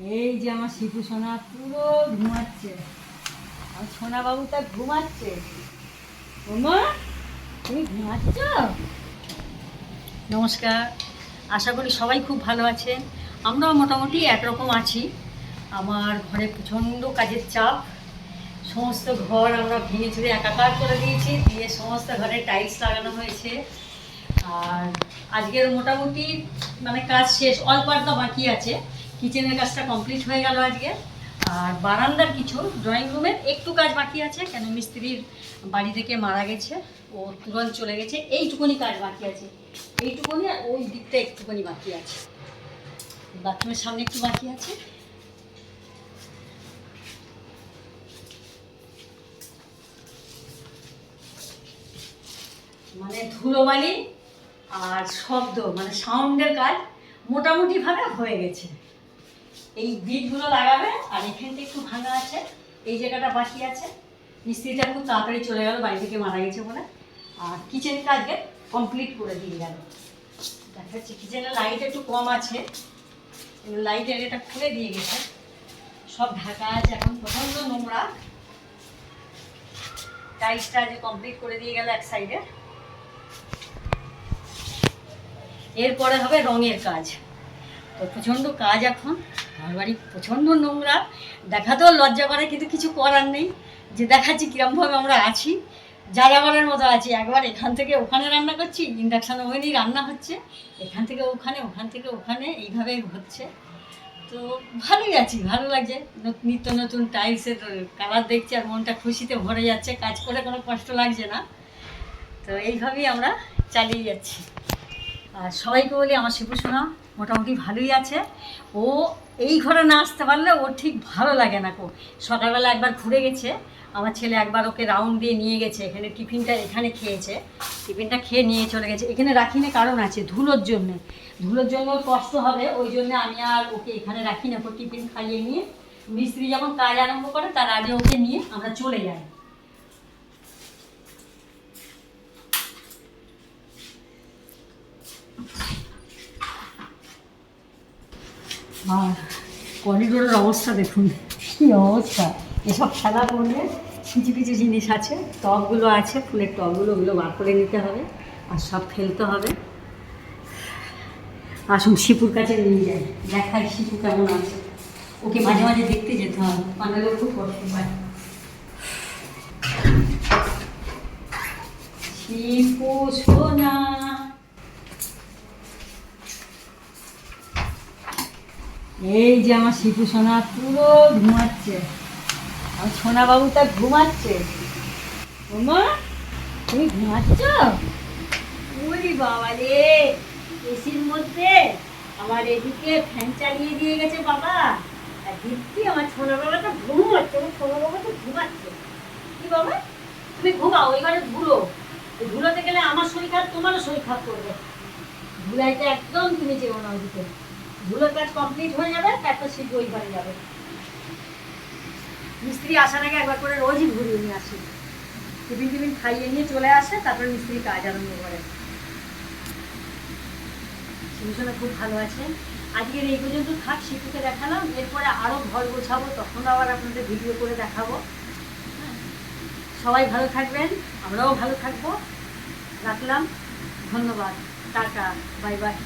এই যে আমার শিপু সোনা পুরো ঘুমাচ্ছে, আর সোনা বাবুটা ঘুমাচ্ছে। ওমা, তুমি ঘুমাচ্ছ? নমস্কার, আশা করি সবাই খুব ভালো আছেন। আমরাও মোটামুটি একরকম আছি। আমার ঘরে প্রচণ্ড কাজের চাপ, সমস্ত ঘর আমরা ভেঙে চুরে একাকার করে দিয়েছি, দিয়ে সমস্ত ঘরে টাইলস লাগানো হয়েছে। আর আজকের মোটামুটি মানে কাজ শেষ, অল্প আধটা বাকি আছে। কিচেনের কাজটা কমপ্লিট হয়ে গেল আজকে। আর বারান্দার কিছু ড্রয়িং রুমের একটু কাজ বাকি আছে, কেন মিস্ত্রির বাড়ি থেকে মারা গেছে, ও তুরন্ত চলে গেছে। এইটুকুনি কাজ বাকি আছে, এইটুকুনি, আর ওই দিকটা একটুখানি বাকি আছে। বাথরুমের সামনে একটু বাকি আছে। মানে ধুলোবালি আর শব্দ, মানে সাউন্ডের কাজ মোটামুটিভাবে হয়ে গেছে। এই বিটগুলো লাগাবে, আর এখানটা একটু ভাঙা আছে, এই জায়গাটা বাকি আছে। মিস্ত্রিটা খুব তাড়াতাড়ি চলে গেল, বাড়ি থেকে মারা গেছে বলে। আর কিচেন কাজকে কমপ্লিট করে দিয়ে গেল। দেখা যাচ্ছে কিচেনের লাইট একটু কম আছে, লাইটের এটা খুলে দিয়ে গেছে, সব ঢাকা আছে। এখন প্রচণ্ড নোংরা। টাইলসটা আজ কমপ্লিট করে দিয়ে গেল এক সাইডে। এরপরে হবে রঙের কাজ। তো প্রচণ্ড কাজ এখন, আমার বাড়ি প্রচণ্ড নোংরা, দেখাতেও লজ্জা করে, কিন্তু কিছু করার নেই। যে দেখাচ্ছি কীরকমভাবে আমরা আছি, যাযাবরের মতো আছি। একবার এখান থেকে ওখানে রান্না করছি, ইন্ডাকশান ওভেনেই রান্না হচ্ছে, এখান থেকে ওখানে, ওখান থেকে ওখানে, এইভাবে হচ্ছে। তো ভালোই আছি, ভালো লাগছে। নিত্য নতুন টাইলসের কালার দেখছি, আর মনটা খুশিতে ভরে যাচ্ছে। কাজ করে কোনো কষ্ট লাগছে না। তো এইভাবেই আমরা চালিয়ে যাচ্ছি। আর সবাইকে বলি, আমার শিপু সোনা মোটামুটি ভালোই আছে। ও এই ঘরে না আসতে পারলে ও ঠিক ভালো লাগে না। সকালবেলা একবার ঘুরে গেছে, আমার ছেলে একবার ওকে রাউন্ড দিয়ে নিয়ে গেছে। এখানে টিফিনটা এখানে খেয়েছে, টিফিনটা খেয়ে নিয়ে চলে গেছে। এখানে রাখি না, কারণ আছে ধুলোর জন্যে, ধুলোর জন্য কষ্ট হবে, ওই জন্য আমি আর ওকে এখানে রাখি না। ওকে টিফিন খাইয়ে নিয়ে মিস্ত্রি যখন কাজ আরম্ভ করে তার আগে ওকে নিয়ে আমরা চলে যাই। আর করিডোরের অবস্থা দেখুন, কী অবস্থা। এসব খেলা করলে কিছু কিছু জিনিস আছে, টবগুলো আছে, ফুলের টবগুলো, ওগুলো বার করে নিতে হবে, আর সব ফেলতে হবে। আসুন শিপুর কাছে নিয়ে যাই, দেখাই শিপু কেমন আছে। ওকে মাঝে মাঝে দেখতে যেতে হবে, পানালেও খুব কষ্ট পায়। শিপু সোনা, এই যে আমার শিপু সোনা পুরো ঘুমাচ্ছে, আর সোনা বাবুটা ঘুমাচ্ছে। ওমা, তুমি ঘুমাচ্ছ? ওরে বাবা রে, এসির মধ্যে আমার এদিকে ফ্যান চালিয়ে দিয়ে গেছে বাবা, আর দিদি আমার সোনা বাবাটা ঘুমাচ্ছে। আমার সোনা বাবাটা ঘুমাচ্ছে। কি বাবা, তুমি ঘুমাও, ওই ঘরে ধুলো, ধুলোতে গেলে আমার শরীর খারাপ, তোমারও শরীর খারাপ করবে। ধুলাইতে একদম তুমি যেও না ওদিকে। ধুলোর কাজ কমপ্লিট হয়ে যাবে, তারপর শিপু ওই ঘরে যাবে। মিস্ত্রি আসার আগে একবার করে রোজই ঘুরিয়ে নিয়ে আসি, টিফিন টিফিন খাইয়ে নিয়ে চলে আসে, তারপরে মিস্ত্রি কাজ আরম্ভ করে। শিপু সোনা খুব ভালো আছে। আজকের এই পর্যন্ত থাক, শিপুকে দেখালাম। এরপরে আরও ঘর গোছাবো, তখন আবার আপনাদের ভিডিও করে দেখাবো। সবাই ভালো থাকবেন, আমরাও ভালো থাকবো। রাখলাম, ধন্যবাদ, টাটা, বাই বাই।